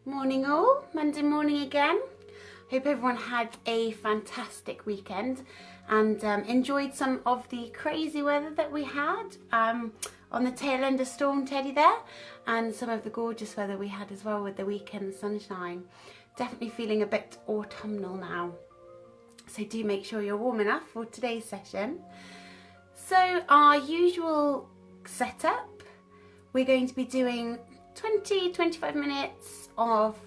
Morning all, Monday morning again. Hope everyone had a fantastic weekend and enjoyed some of the crazy weather that we had on the tail end of Storm Teddy there, and some of the gorgeous weather we had as well with the weekend sunshine. Definitely feeling a bit autumnal now. So do make sure you're warm enough for today's session. So our usual setup, we're going to be doing 20-25 minutes of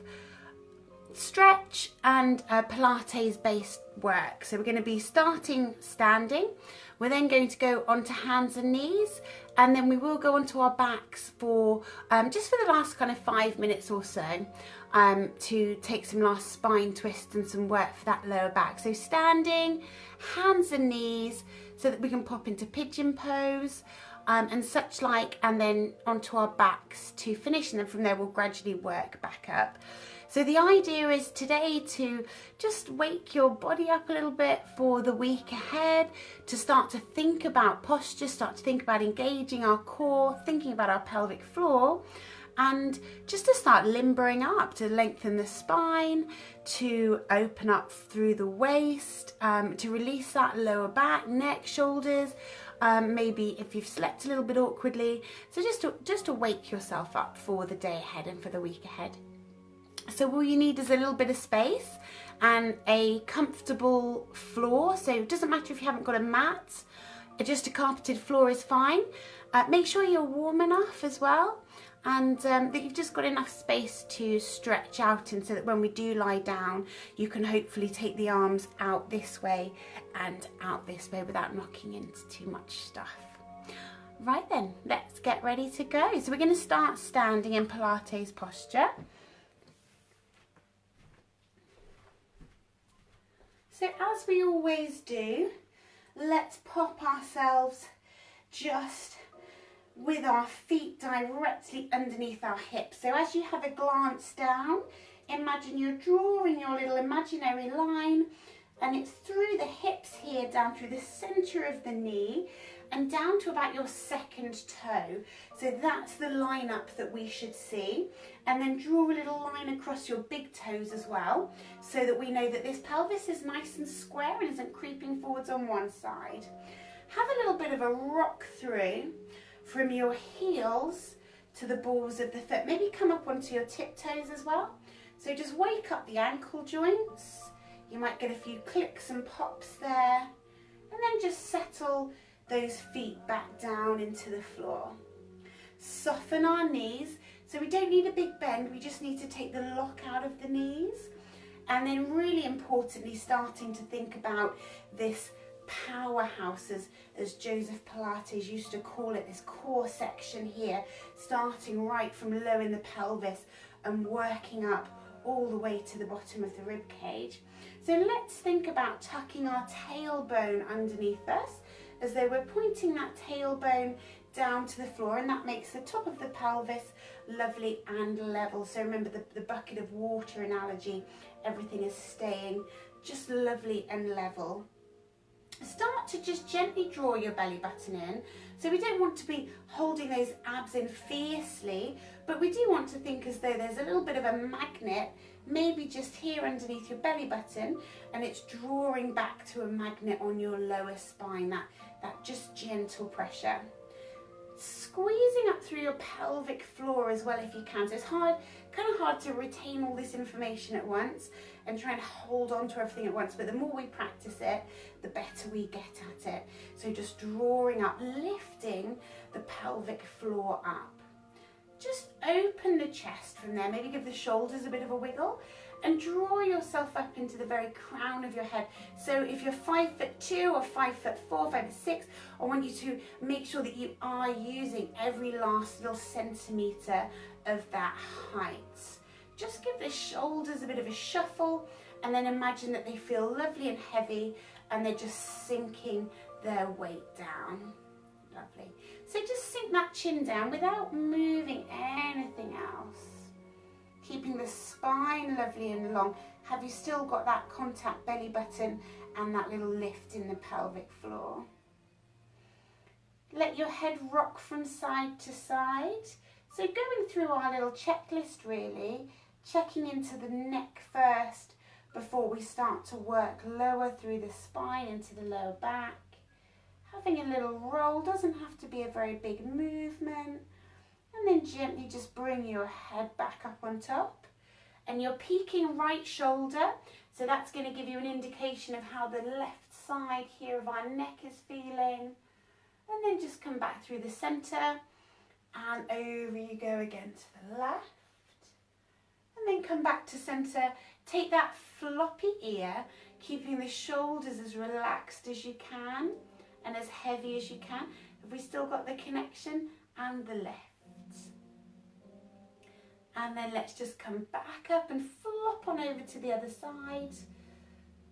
stretch and Pilates based work. So we're going to be starting standing. We're then going to go onto hands and knees, and then we will go onto our backs for just for the last kind of 5 minutes or so to take some last spine twists and some work for that lower back. So standing, hands and knees, so that we can pop into pigeon pose and such like, and then onto our backs to finish, and then from there we'll gradually work back up. So the idea is today to just wake your body up a little bit for the week ahead, to start to think about posture, start to think about engaging our core, thinking about our pelvic floor, and just to start limbering up, to lengthen the spine, to open up through the waist, to release that lower back, neck, shoulders, maybe if you've slept a little bit awkwardly. So just to wake yourself up for the day ahead and for the week ahead. So all you need is a little bit of space and a comfortable floor. So it doesn't matter if you haven't got a mat, just a carpeted floor is fine. Make sure you're warm enough as well, and that you've just got enough space to stretch out in, so that when we do lie down, you can hopefully take the arms out this way and out this way without knocking into too much stuff. Right then, let's get ready to go. So we're going to start standing in Pilates posture. So as we always do, let's pop ourselves just with our feet directly underneath our hips. So as you have a glance down, imagine you're drawing your little imaginary line, and it's through the hips here, down through the centre of the knee and down to about your second toe. So that's the line up that we should see. And then draw a little line across your big toes as well, so that we know that this pelvis is nice and square and isn't creeping forwards on one side. Have a little bit of a rock through from your heels to the balls of the foot. Maybe come up onto your tiptoes as well. So just wake up the ankle joints. You might get a few clicks and pops there. And then just settle those feet back down into the floor. Soften our knees. So we don't need a big bend, we just need to take the lock out of the knees. And then really importantly, starting to think about this powerhouse, as Joseph Pilates used to call it, this core section here, starting right from low in the pelvis and working up all the way to the bottom of the rib cage. So let's think about tucking our tailbone underneath us, as though we're pointing that tailbone down to the floor, and that makes the top of the pelvis lovely and level. So remember the bucket of water analogy, everything is staying just lovely and level. Start to just gently draw your belly button in. So we don't want to be holding those abs in fiercely, but we do want to think as though there's a little bit of a magnet, maybe just here underneath your belly button, and it's drawing back to a magnet on your lower spine, that just gentle pressure. Squeezing up through your pelvic floor as well if you can. So it's kind of hard to retain all this information at once and try and hold on to everything at once, but the more we practice it, the better we get at it. So just drawing up, lifting the pelvic floor up. Just open the chest from there, maybe give the shoulders a bit of a wiggle, and draw yourself up into the very crown of your head. So if you're 5'2" or 5'4", 5'6", I want you to make sure that you are using every last little centimetre of that height. Just give the shoulders a bit of a shuffle, and then imagine that they feel lovely and heavy, and they're just sinking their weight down. Lovely. So just sink that chin down without moving anything else. Keeping the spine lovely and long. Have you still got that contact belly button and that little lift in the pelvic floor? Let your head rock from side to side. So going through our little checklist really, checking into the neck first before we start to work lower through the spine into the lower back. Having a little roll, doesn't have to be a very big movement. And then gently just bring your head back up on top. And you're peaking right shoulder, so that's going to give you an indication of how the left side here of our neck is feeling. And then just come back through the centre, and over you go again to the left. And then come back to centre. Take that floppy ear, keeping the shoulders as relaxed as you can and as heavy as you can. Have we still got the connection? And the left. And then let's just come back up and flop on over to the other side.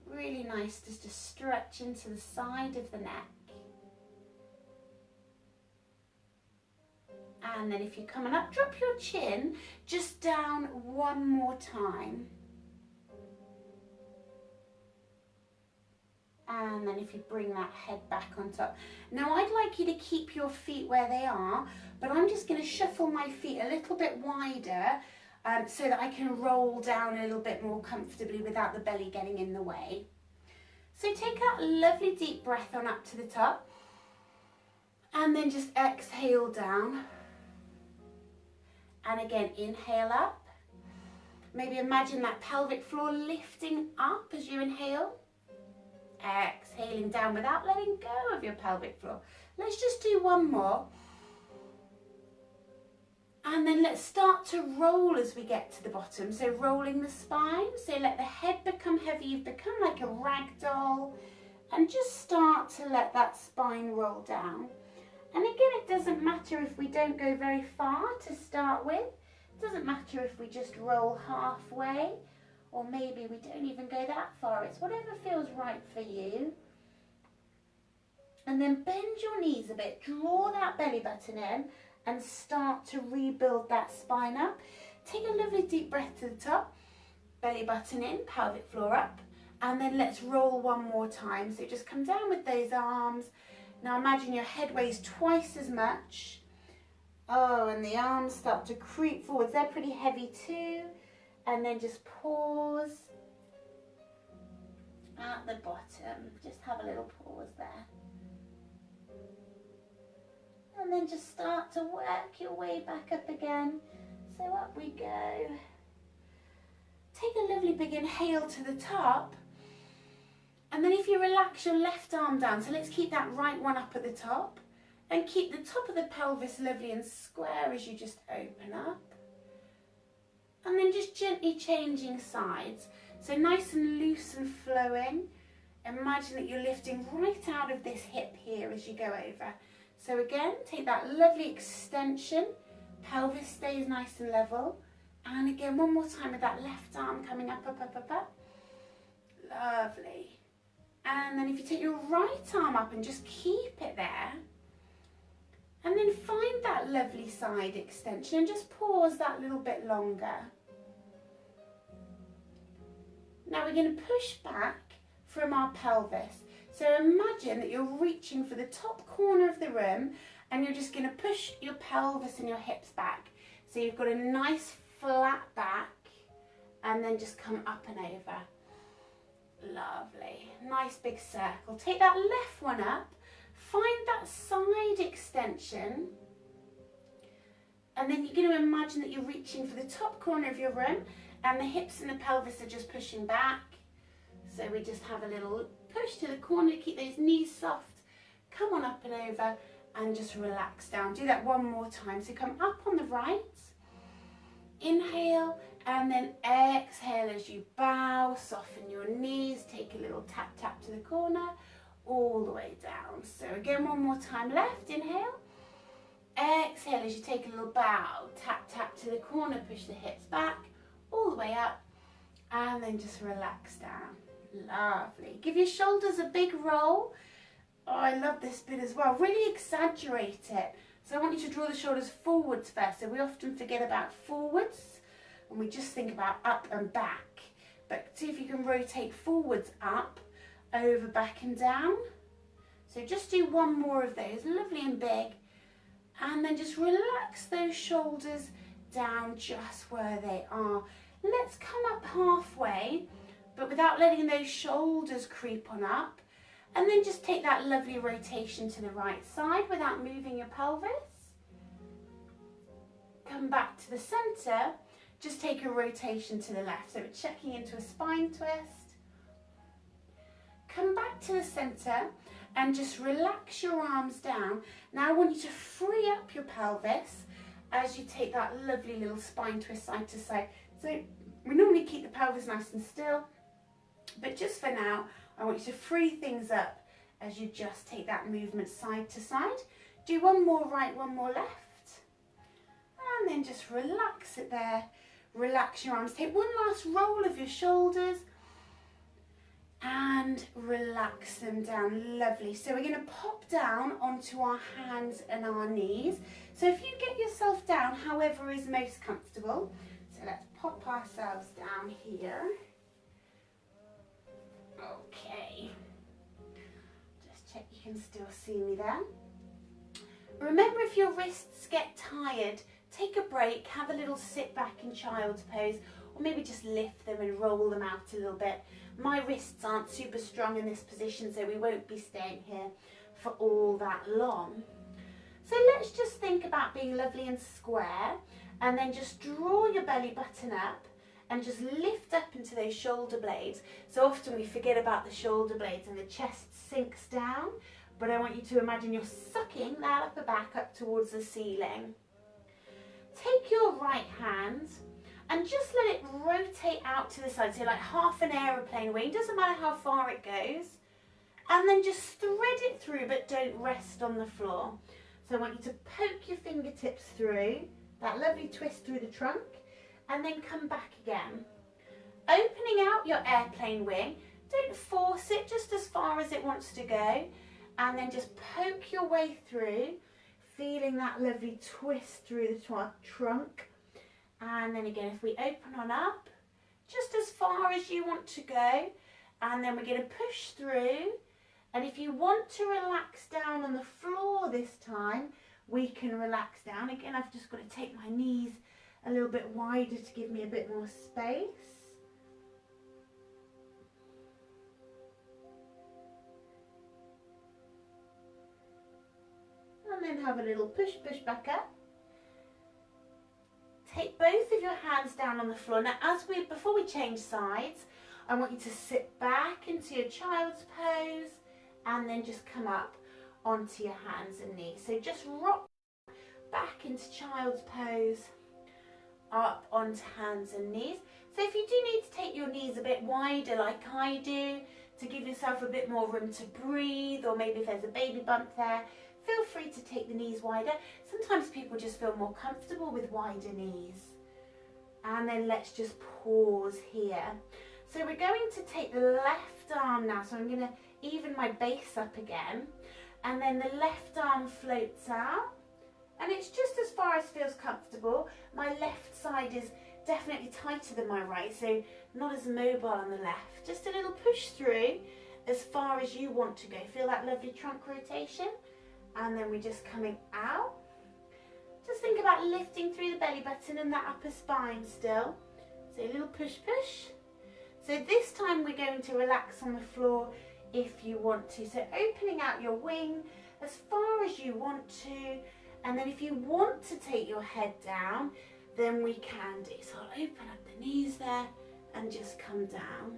Really nice just to stretch into the side of the neck. And then if you're coming up, drop your chin just down one more time. And then if you bring that head back on top. Now I'd like you to keep your feet where they are, but I'm just going to shuffle my feet a little bit wider so that I can roll down a little bit more comfortably without the belly getting in the way. So take that lovely deep breath on up to the top. And then just exhale down. And again, inhale up. Maybe imagine that pelvic floor lifting up as you inhale. Exhaling down without letting go of your pelvic floor. Let's just do one more. And then let's start to roll as we get to the bottom. So rolling the spine. So let the head become heavy. You've become like a rag doll. And just start to let that spine roll down. And again, it doesn't matter if we don't go very far to start with. It doesn't matter if we just roll halfway. Or maybe we don't even go that far. It's whatever feels right for you. And then bend your knees a bit. Draw that belly button in and start to rebuild that spine up. Take a lovely deep breath to the top. Belly button in, pelvic floor up. And then let's roll one more time. So just come down with those arms. Now imagine your head weighs twice as much. Oh, and the arms start to creep forwards. They're pretty heavy too. And then just pause at the bottom. Just have a little pause there. And then just start to work your way back up again. So up we go. Take a lovely big inhale to the top. And then if you relax your left arm down, so let's keep that right one up at the top. And keep the top of the pelvis lovely and square as you just open up. And then just gently changing sides. So nice and loose and flowing. Imagine that you're lifting right out of this hip here as you go over. So again, take that lovely extension. Pelvis stays nice and level. And again, one more time with that left arm coming up, up, up, up, up. Lovely. And then if you take your right arm up and just keep it there. And then find that lovely side extension and just pause that little bit longer. Now we're going to push back from our pelvis. So imagine that you're reaching for the top corner of the room and you're just going to push your pelvis and your hips back. So you've got a nice flat back and then just come up and over. Lovely. Nice big circle. Take that left one up. Find that side extension. And then you're going to imagine that you're reaching for the top corner of your room and the hips and the pelvis are just pushing back. So we just have a little push to the corner, keep those knees soft. Come on up and over and just relax down. Do that one more time. So come up on the right. Inhale and then exhale as you bow. Soften your knees. Take a little tap, tap to the corner. All the way down. So again, one more time left. Inhale. Exhale as you take a little bow. Tap, tap to the corner. Push the hips back. All the way up. And then just relax down. Lovely. Give your shoulders a big roll. Oh, I love this bit as well. Really exaggerate it. So I want you to draw the shoulders forwards first. So we often forget about forwards and we just think about up and back. But see if you can rotate forwards, up, over, back and down. So just do one more of those, lovely and big. And then just relax those shoulders down just where they are. let's come up halfway, but without letting those shoulders creep on up. And then just take that lovely rotation to the right side without moving your pelvis. Come back to the center, just take a rotation to the left. So we're checking into a spine twist. Come back to the center and just relax your arms down. Now I want you to free up your pelvis as you take that lovely little spine twist side to side. So we normally keep the pelvis nice and still, but just for now, I want you to free things up as you just take that movement side to side. Do one more right, one more left. And then just relax it there. Relax your arms. Take one last roll of your shoulders and relax them down. Lovely. So we're going to pop down onto our hands and our knees. So if you get yourself down however is most comfortable. So let's pop ourselves down here. Okay, just check you can still see me there. Remember, if your wrists get tired, take a break, have a little sit back in child's pose, or maybe just lift them and roll them out a little bit. My wrists aren't super strong in this position, so we won't be staying here for all that long. So let's just think about being lovely and square, and then just draw your belly button up and just lift up into those shoulder blades. So often we forget about the shoulder blades and the chest sinks down, but I want you to imagine you're sucking that upper back up towards the ceiling. Take your right hand and just let it rotate out to the side, so like half an aeroplane wing, doesn't matter how far it goes, and then just thread it through, but don't rest on the floor. So I want you to poke your fingertips through, that lovely twist through the trunk, and then come back again. Opening out your airplane wing, don't force it, just as far as it wants to go, and then just poke your way through, feeling that lovely twist through the trunk. And then again, if we open on up, just as far as you want to go, and then we're going to push through. And if you want to relax down on the floor this time, we can relax down. Again, I've just got to take my knees a little bit wider to give me a bit more space. And then have a little push back up. Take both of your hands down on the floor. Now, before we change sides, I want you to sit back into your child's pose and then just come up onto your hands and knees. So just rock back into child's pose, up onto hands and knees. So if you do need to take your knees a bit wider like I do, to give yourself a bit more room to breathe, or maybe if there's a baby bump there, feel free to take the knees wider. Sometimes people just feel more comfortable with wider knees. And then let's just pause here. So we're going to take the left arm now. So I'm going to even my base up again. And then the left arm floats out. And it's just as far as feels comfortable. My left side is definitely tighter than my right, so not as mobile on the left. Just a little push through as far as you want to go. Feel that lovely trunk rotation. And then we're just coming out. Just think about lifting through the belly button and that upper spine still. So a little push. So this time we're going to relax on the floor if you want to. So opening out your wing as far as you want to. And then if you want to take your head down, then we can do. So I'll open up the knees there and just come down.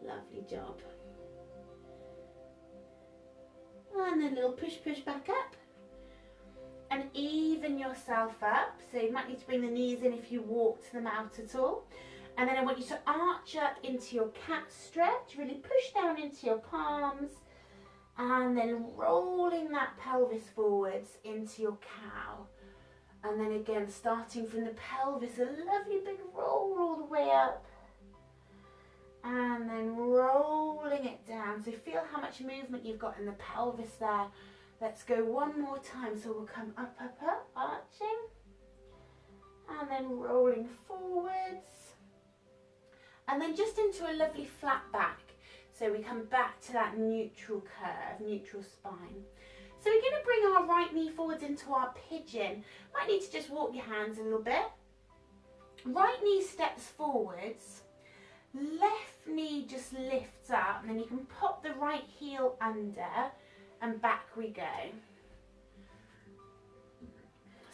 Lovely job. And then a little push back up. And even yourself up. So you might need to bring the knees in if you walked them out at all. And then I want you to arch up into your cat stretch. Really push down into your palms. And then rolling that pelvis forwards into your cow. And then again, starting from the pelvis, a lovely big roll all the way up. And then rolling it down. So feel how much movement you've got in the pelvis there. Let's go one more time. So we'll come up, arching. And then rolling forwards. And then just into a lovely flat back. So we come back to that neutral curve, neutral spine. So we're going to bring our right knee forwards into our pigeon. Might need to just walk your hands a little bit. Right knee steps forwards, left knee just lifts up, and then you can pop the right heel under and back we go.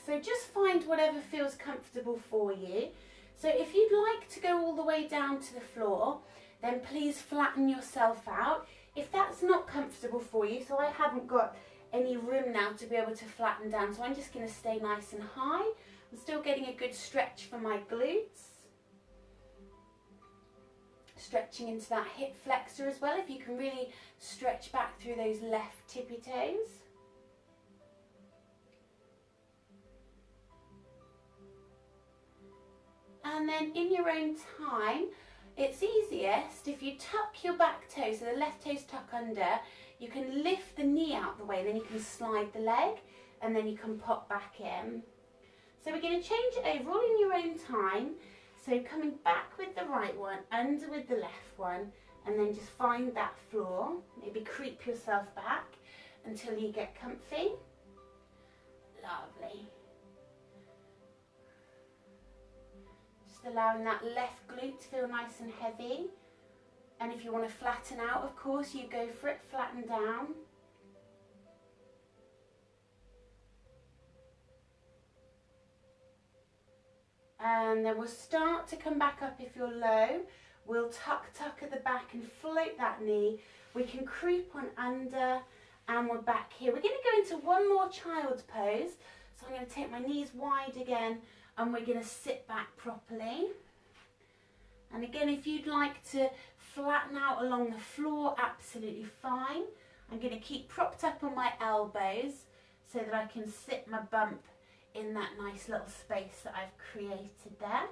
So just find whatever feels comfortable for you. So if you'd like to go all the way down to the floor, then please flatten yourself out. If that's not comfortable for you, so I haven't got any room now to be able to flatten down, so I'm just going to stay nice and high. I'm still getting a good stretch for my glutes. Stretching into that hip flexor as well, if you can really stretch back through those left tippy toes. And then in your own time, it's easiest if you tuck your back toe, so the left toes tuck under, you can lift the knee out the way, then you can slide the leg, and then you can pop back in. So we're going to change it over all in your own time. So coming back with the right one, under with the left one, and then just find that floor. Maybe creep yourself back until you get comfy. Lovely. Just allowing that left glute to feel nice and heavy. And if you want to flatten out, of course, you go for it, flatten down. And then we'll start to come back up if you're low. We'll tuck at the back and float that knee. We can creep on under and we're back here. We're going to go into one more child's pose. So I'm going to take my knees wide again and we're going to sit back properly. And again, if you'd like to flatten out along the floor, absolutely fine. I'm going to keep propped up on my elbows so that I can sit my bump in that nice little space that I've created there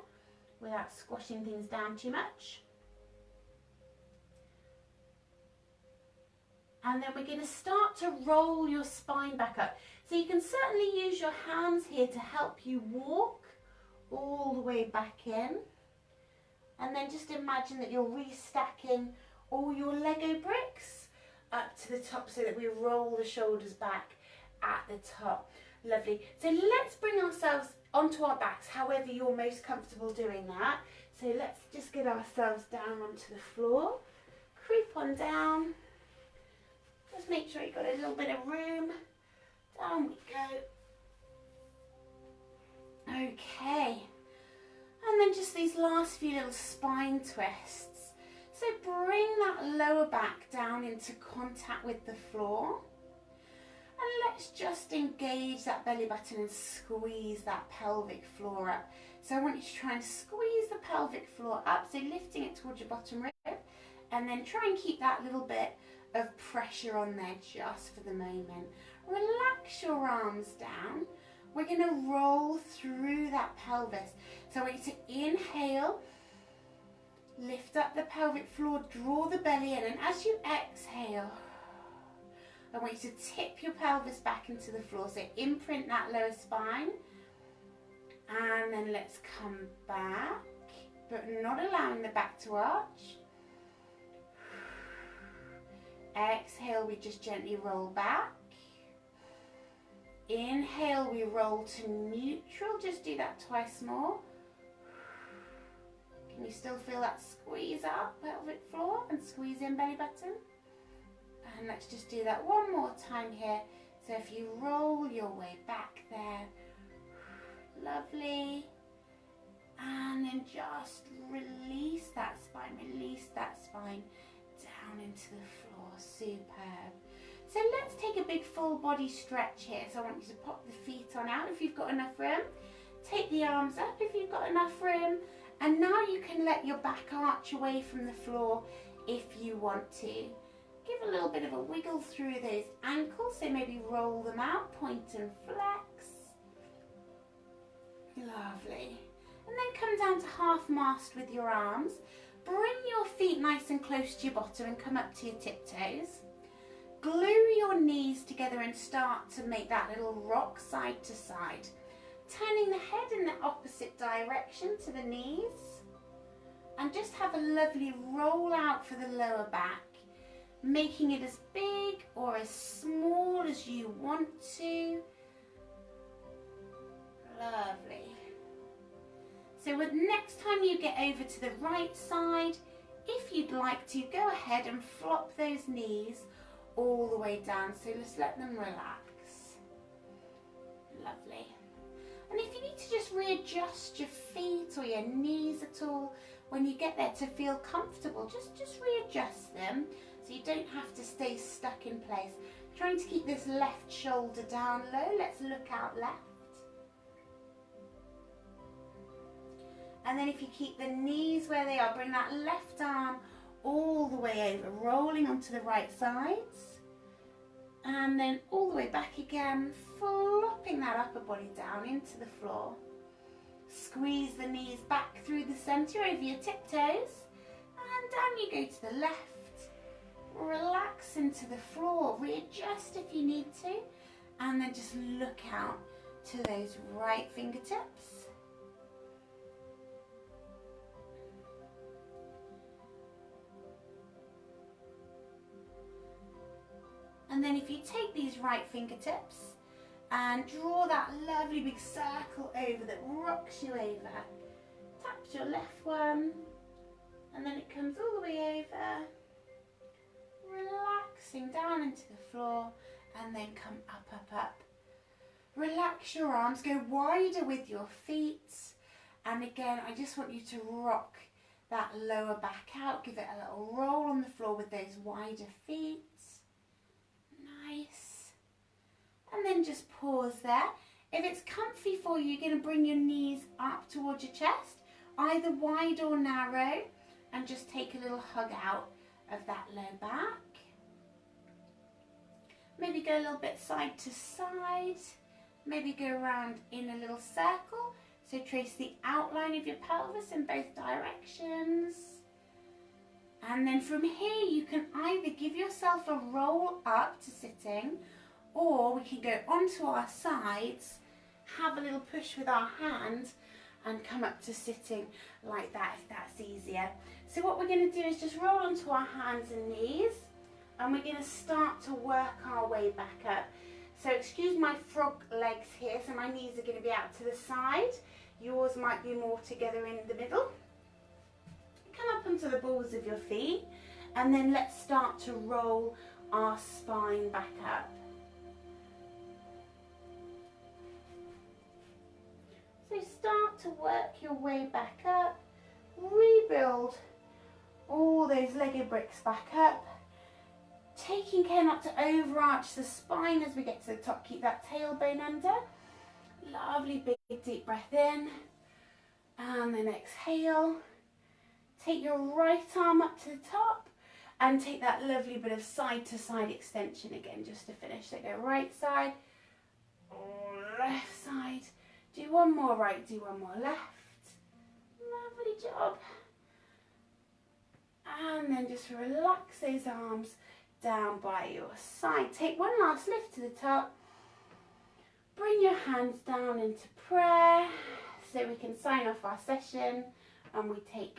without squashing things down too much. And then we're going to start to roll your spine back up. So you can certainly use your hands here to help you walk all the way back in. And then just imagine that you're restacking all your Lego bricks up to the top so that we roll the shoulders back at the top. Lovely. So let's bring ourselves onto our backs, however you're most comfortable doing that. So let's just get ourselves down onto the floor. Creep on down. Just make sure you've got a little bit of room. Down we go. Okay. And then just these last few little spine twists. So bring that lower back down into contact with the floor. And let's just engage that belly button and squeeze that pelvic floor up. So I want you to try and squeeze the pelvic floor up, so lifting it towards your bottom rib, and then try and keep that little bit of pressure on there just for the moment. Relax your arms down. We're going to roll through that pelvis. So I want you to inhale, lift up the pelvic floor, draw the belly in, and as you exhale, I want you to tip your pelvis back into the floor, so imprint that lower spine. And then let's come back, but not allowing the back to arch. Exhale, we just gently roll back. Inhale, we roll to neutral. Just do that twice more. Can you still feel that squeeze up pelvic floor and squeeze in belly button? And let's just do that one more time here. So if you roll your way back there, lovely. And then just release that spine down into the floor, superb. So let's take a big full body stretch here. So I want you to pop the feet on out if you've got enough room. Take the arms up if you've got enough room. And now you can let your back arch away from the floor if you want to. Give a little bit of a wiggle through those ankles, so maybe roll them out, point and flex. Lovely. And then come down to half mast with your arms. Bring your feet nice and close to your bottom and come up to your tiptoes. Glue your knees together and start to make that little rock side to side. Turning the head in the opposite direction to the knees. And just have a lovely roll out for the lower back. Making it as big or as small as you want to. Lovely. So next time you get over to the right side, if you'd like to, go ahead and flop those knees all the way down. So just let them relax. Lovely. And if you need to just readjust your feet or your knees at all, when you get there to feel comfortable, just readjust them so you don't have to stay stuck in place. Trying to keep this left shoulder down low. Let's look out left. And then if you keep the knees where they are, bring that left arm all the way over, rolling onto the right sides. And then all the way back again, flopping that upper body down into the floor. Squeeze the knees back through the centre over your tiptoes. And down you go to the left. Relax into the floor, readjust if you need to. And then just look out to those right fingertips. And then if you take these right fingertips and draw that lovely big circle over that rocks you over, tap your left one, and then it comes all the way over, relaxing down into the floor, and then come up, up, up. Relax your arms, go wider with your feet, and again I just want you to rock that lower back out, give it a little roll on the floor with those wider feet. Nice. And then just pause there. If it's comfy for you, you're going to bring your knees up towards your chest, either wide or narrow, and just take a little hug out of that low back. Maybe go a little bit side to side. Maybe go around in a little circle. So trace the outline of your pelvis in both directions. And then from here you can either give yourself a roll up to sitting, or we can go onto our sides, have a little push with our hand and come up to sitting like that if that's easier. So what we're going to do is just roll onto our hands and knees, and we're going to start to work our way back up. So excuse my frog legs here, so my knees are going to be out to the side. Yours might be more together in the middle. Come up onto the balls of your feet, and then let's start to roll our spine back up. So start to work your way back up, rebuild all those Lego bricks back up, taking care not to overarch the spine as we get to the top. Keep that tailbone under. Lovely big deep breath in, and then exhale. Take your right arm up to the top and take that lovely bit of side to side extension again just to finish. So go right side, left side, do one more right, do one more left. Lovely job. And then just relax those arms down by your side. Take one last lift to the top. Bring your hands down into prayer so we can sign off our session, and we take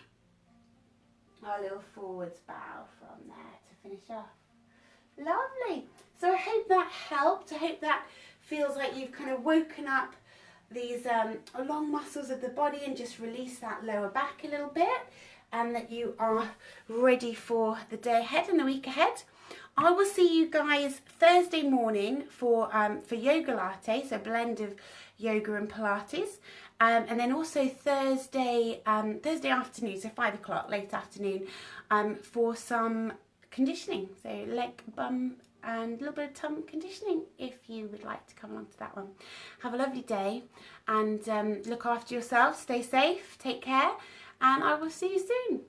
our little forwards bow from there to finish off. Lovely. So I hope that helped. I hope that feels like you've kind of woken up these long muscles of the body and just released that lower back a little bit, and that you are ready for the day ahead and the week ahead. I will see you guys Thursday morning for yoga latte, so blend of yoga and Pilates. And then also Thursday afternoon, so 5 o'clock, late afternoon, for some conditioning. So leg, bum and a little bit of tum conditioning if you would like to come along to that one. Have a lovely day, and look after yourself, stay safe, take care, and I will see you soon.